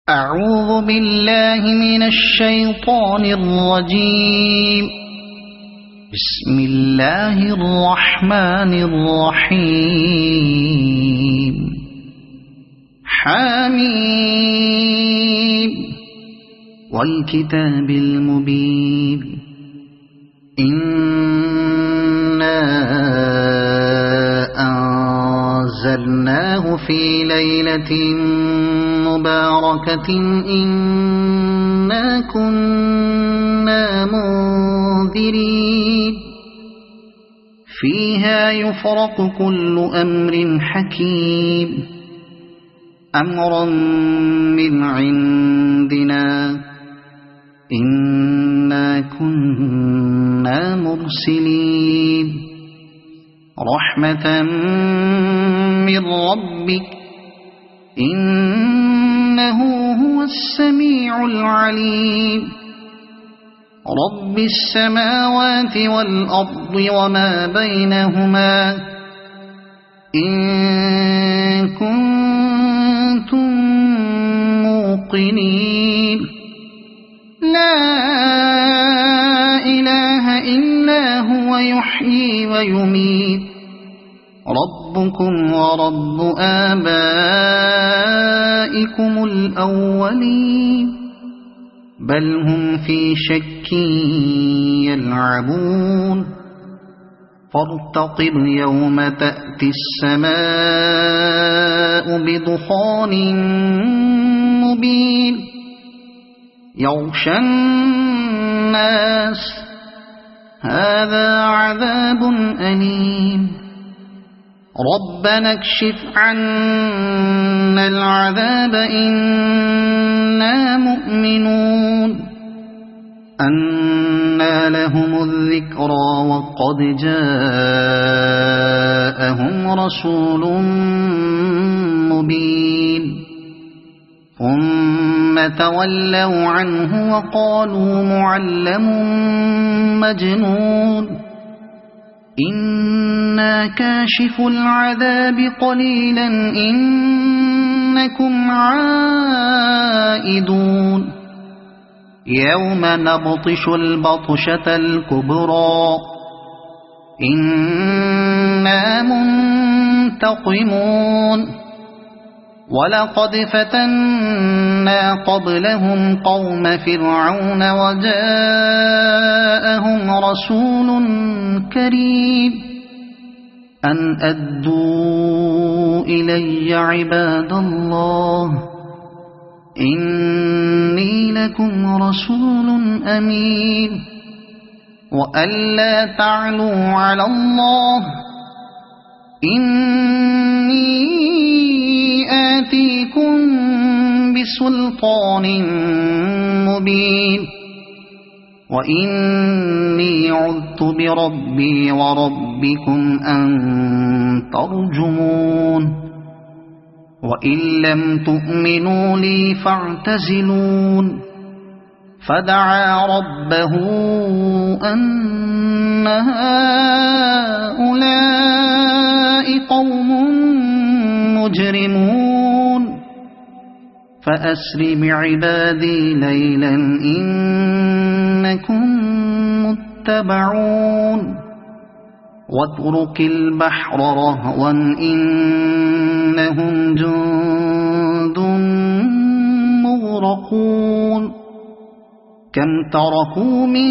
أعوذ بالله من الشيطان الرجيم. بسم الله الرحمن الرحيم. حميم والكتاب المبين. إنا أنزلناه في ليلة مباركة إنا كنا منذرين فيها يفرق كل أمر حكيم أمرا من عندنا إنا كنا مرسلين رحمة من ربك إنه هو السميع العليم رب السماوات والأرض وما بينهما إن كنتم موقنين لا إله إلا هو يحيي ويميت ربكم ورب آبائكم الأولين بل هم في شك يلعبون فارتقب يوم تأتي السماء بدخان مبين يغشى الناس هذا عذاب أليم ربنا اكشف عنا العذاب إنا مؤمنون أنى لهم الذكرى وقد جاءهم رسول مبين ثم تولوا عنه وقالوا معلم مجنون إنا كاشف العذاب قليلا إنكم عائدون يوم نبطش البطشة الكبرى إنا منتقمون ولقد فتنا قبلهم قوم فرعون وجاءهم رسول كريم أن أدوا إلي عباد الله إني لكم رسول أمين وألا تعلوا على الله إني آتيكم بسلطان مبين وإني عذت بربي وربكم أن ترجمون وإن لم تؤمنوا لي فاعتزلون فدعا ربه أن هؤلاء قوم مجرمون فأسر بعبادي ليلا إنكم متبعون واترك البحر رهوا إنهم جند مغرقون كم تركوا من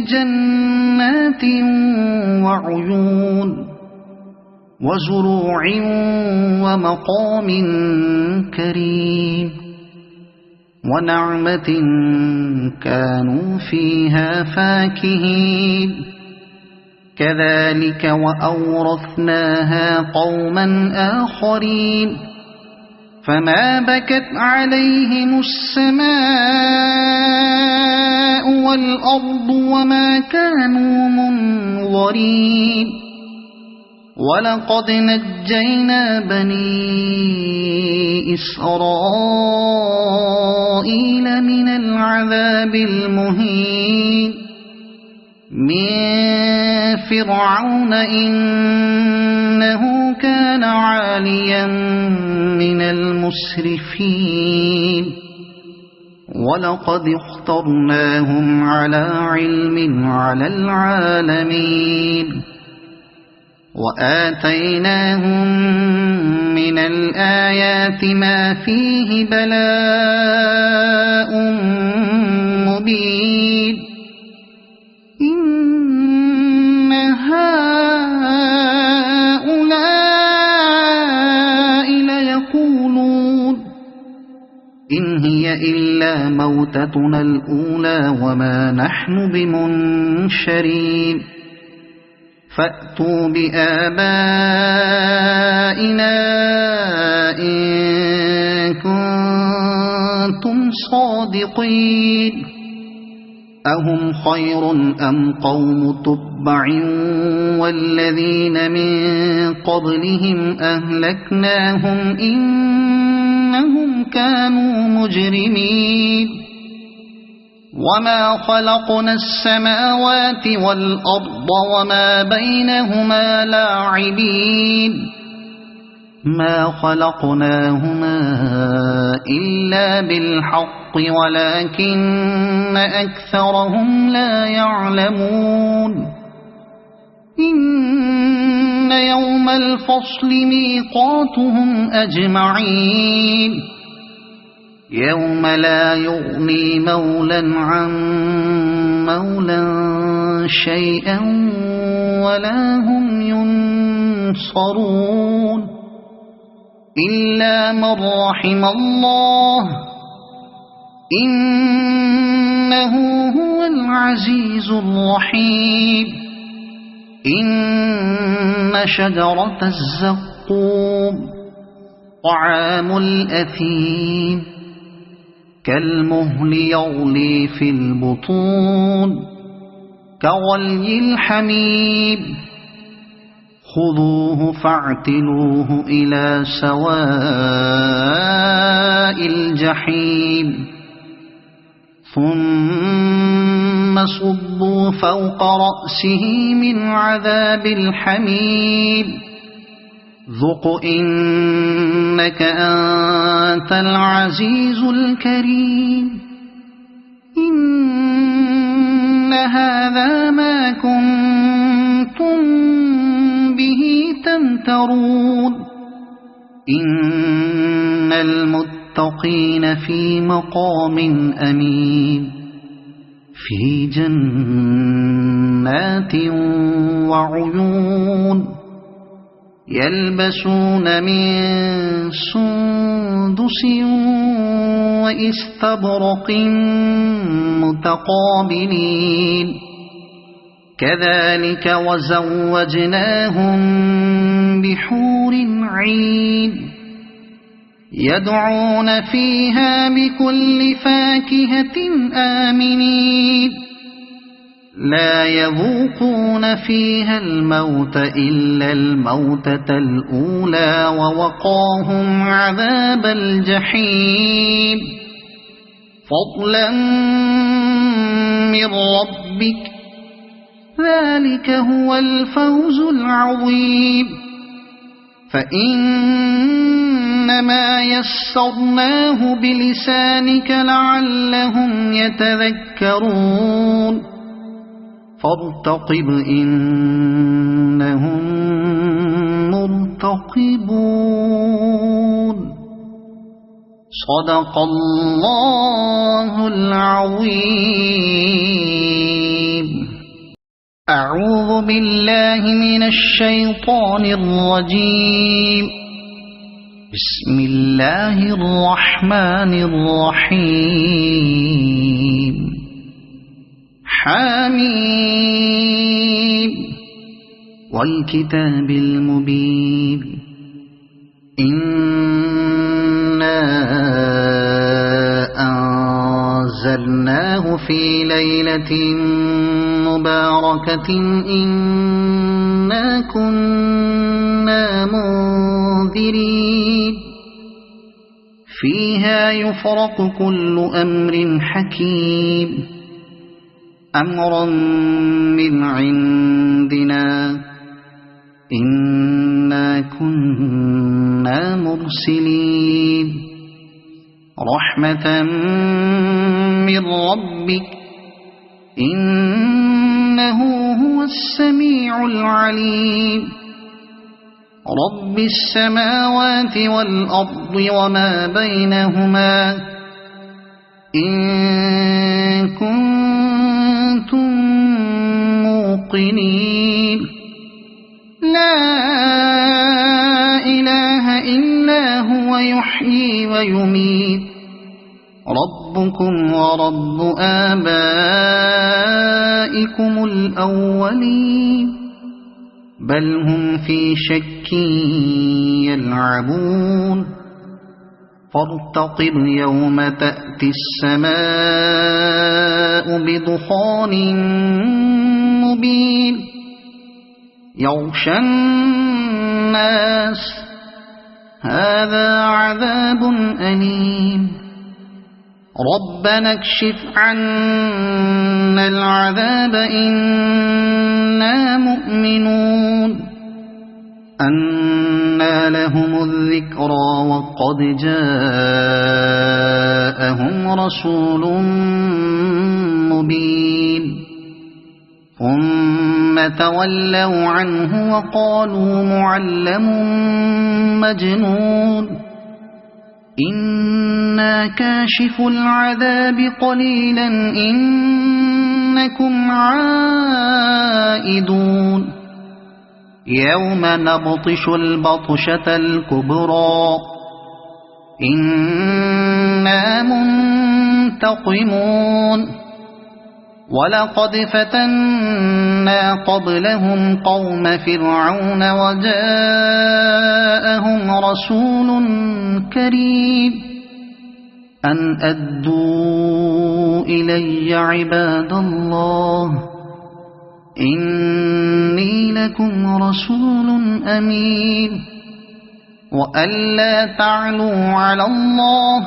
جنات وعيون وزروع ومقام كريم ونعمة كانوا فيها فاكهين كذلك وأورثناها قوما آخرين فما بكت عليهم السماء والأرض وما كانوا منظرين ولقد نجينا بني إسرائيل من العذاب المهين من فرعون إنه كان عاليا من المسرفين ولقد اخترناهم على علم على العالمين وآتيناهم من الآيات ما فيه بلاء مبين إن هؤلاء ليقولون إن هي إلا موتتنا الأولى وما نحن بمنشرين فأتوا بآبائنا إن كنتم صادقين أهم خير أم قوم تبع والذين من قبلهم أهلكناهم إنهم كانوا مجرمين وما خلقنا السماوات والأرض وما بينهما لاعبين ما خلقناهما إلا بالحق ولكن أكثرهم لا يعلمون إن يوم الفصل ميقاتهم أجمعين يوم لا يغني مولا عن مولا شيئا ولا هم ينصرون إلا من رحم الله إنه هو العزيز الرحيم إن شجرة الزقوم طعام الأثيم كالمهل يغلي في البطون كغلي الحميم خذوه فاعتلوه إلى سواء الجحيم ثم صبوا فوق رأسه من عذاب الحميم ذق إنك أنت العزيز الكريم إن هذا ما كنتم به تمترون إن المتقين في مقام أمين في جنات وعيون يلبسون من سندس وإستبرق متقابلين كذلك وزوجناهم بحور عين يدعون فيها بكل فاكهة آمنين لا يذوقون فيها الموت إلا الموتة الأولى ووقاهم عذاب الجحيم فضلا من ربك ذلك هو الفوز العظيم فإنما يسرناه بلسانك لعلهم يتذكرون فارتقب إنهم مرتقبون صدق الله العظيم أعوذ بالله من الشيطان الرجيم بسم الله الرحمن الرحيم حميم والكتاب المبين إنا أنزلناه في ليلة مباركة إنا كنا منذرين فيها يفرق كل أمر حكيم أمرا من عندنا إنا كنا المرسلين رحمة من ربك إنه هو السميع العليم رب السماوات والأرض وما بينهما إن كنتم موقنين لا إله إلا هو يحيي ويميت ربكم ورب آبائكم الأولين بل هم في شك يلعبون فارتقب يوم تأتي السماء بدخان مبين يغشى الناس هذا عذاب أليم ربنا اكشف عنا العذاب إنا مؤمنون أنى لهم الذكرى وقد جاءهم رسول مبين ثم تولوا عنه وقالوا معلم مجنون إنا كاشف العذاب قليلا إنكم عائدون يوم نبطش البطشة الكبرى إنا منتقمون ولقد فتنا قبلهم قوم فرعون وجاءهم رسول كريم أن أدوا إلي عباد الله إني لكم رسول أمين وألا تعلوا على الله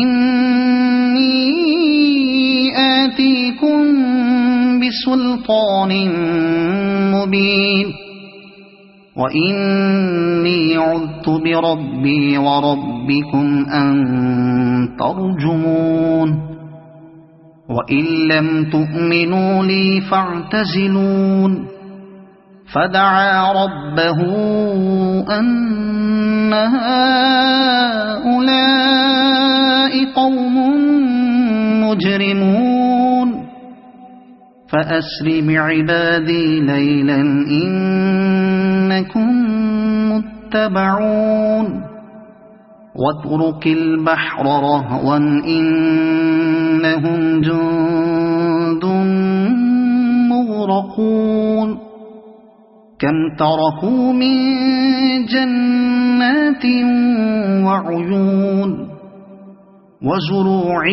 إني آتيكم بسلطان مبين وإني عذت بربي وربكم أن ترجمون وإن لم تؤمنوا لي فاعتزلون فدعا ربه أن هؤلاء قوم مجرمون فأسر بعبادي ليلا إنكم متبعون واترك البحر رهوا إنهم جند مغرقون كم تركوا من جنات وعيون وزروع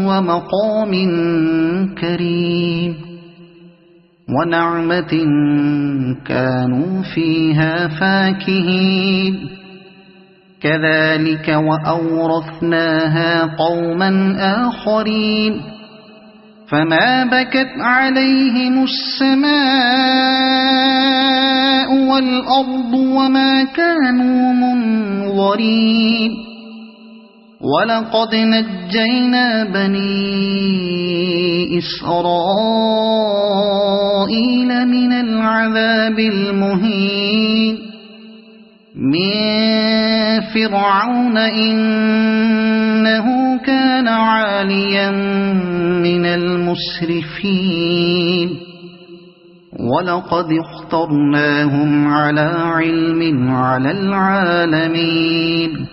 ومقام كريم ونعمة كانوا فيها فاكهين كذلك وأورثناها قوما آخرين فما بكت عليهم السماء والأرض وما كانوا منظرين ولقد نجينا بني إسرائيل من العذاب المهين من فرعون إنه كان عاليا من المسرفين ولقد اخترناهم على علم على العالمين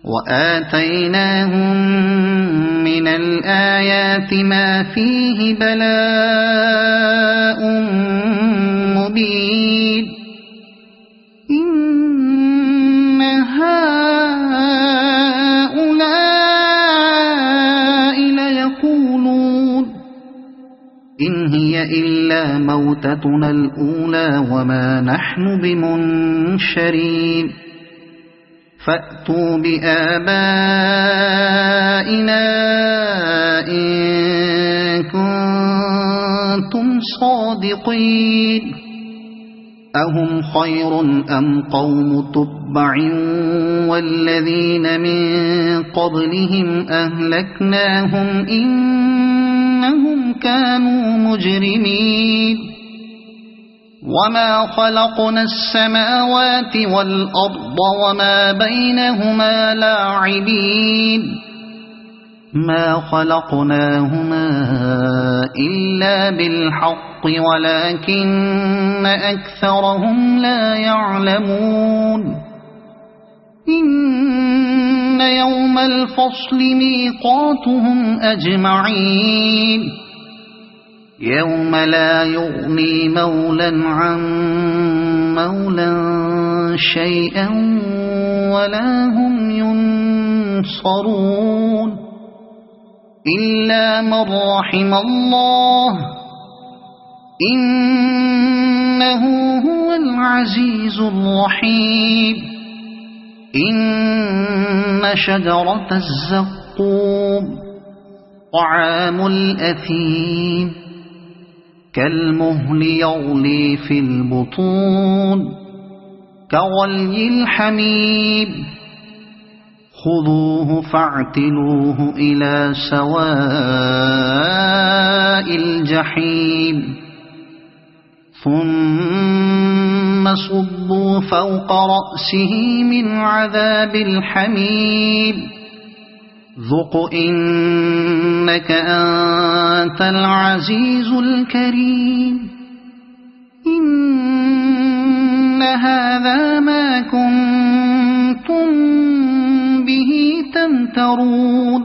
وآتيناهم من الآيات ما فيه بلاء مبين إن هؤلاء ليقولون إن هي إلا موتتنا الأولى وما نحن بمنشرين فأتوا بآبائنا إن كنتم صادقين أهم خير أم قوم تبع والذين من قبلهم أهلكناهم إنهم كانوا مجرمين وما خلقنا السماوات والأرض وما بينهما لاعبين ما خلقناهما إلا بالحق ولكن أكثرهم لا يعلمون إن يوم الفصل ميقاتهم أجمعين يوم لا يغني مولى عن مولى شيئا ولا هم ينصرون إلا من رحم الله إنه هو العزيز الرحيم إن شجرة الزقوم طعام الأثيم كالمهل يغلي في البطون كغلي الحميم خذوه فاعتلوه إلى سواء الجحيم ثم صبوا فوق رأسه من عذاب الحميم ذق إنك أنت العزيز الكريم إن هذا ما كنتم به تمترون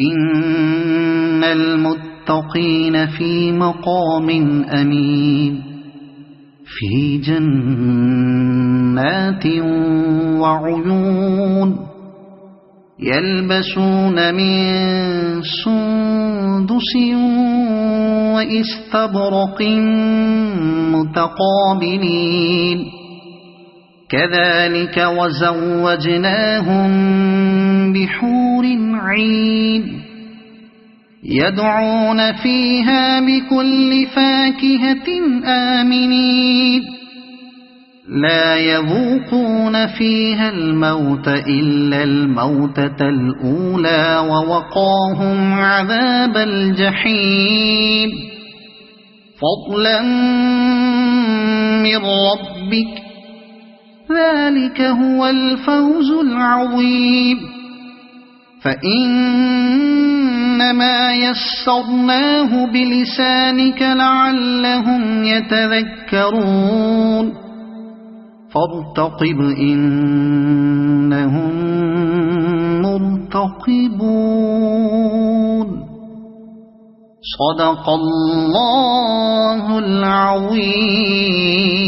إن المتقين في مقام أمين في جنات وعيون يلبسون من سندس وإستبرق متقابلين كذلك وزوجناهم بحور عين يدعون فيها بكل فاكهة آمنين لا يذوقون فيها الموت إلا الموتة الأولى ووقاهم عذاب الجحيم فضلا من ربك ذلك هو الفوز العظيم فإنما يسرناه بلسانك لعلهم يتذكرون فارتقب إنهم مرتقبون صدق الله العظيم.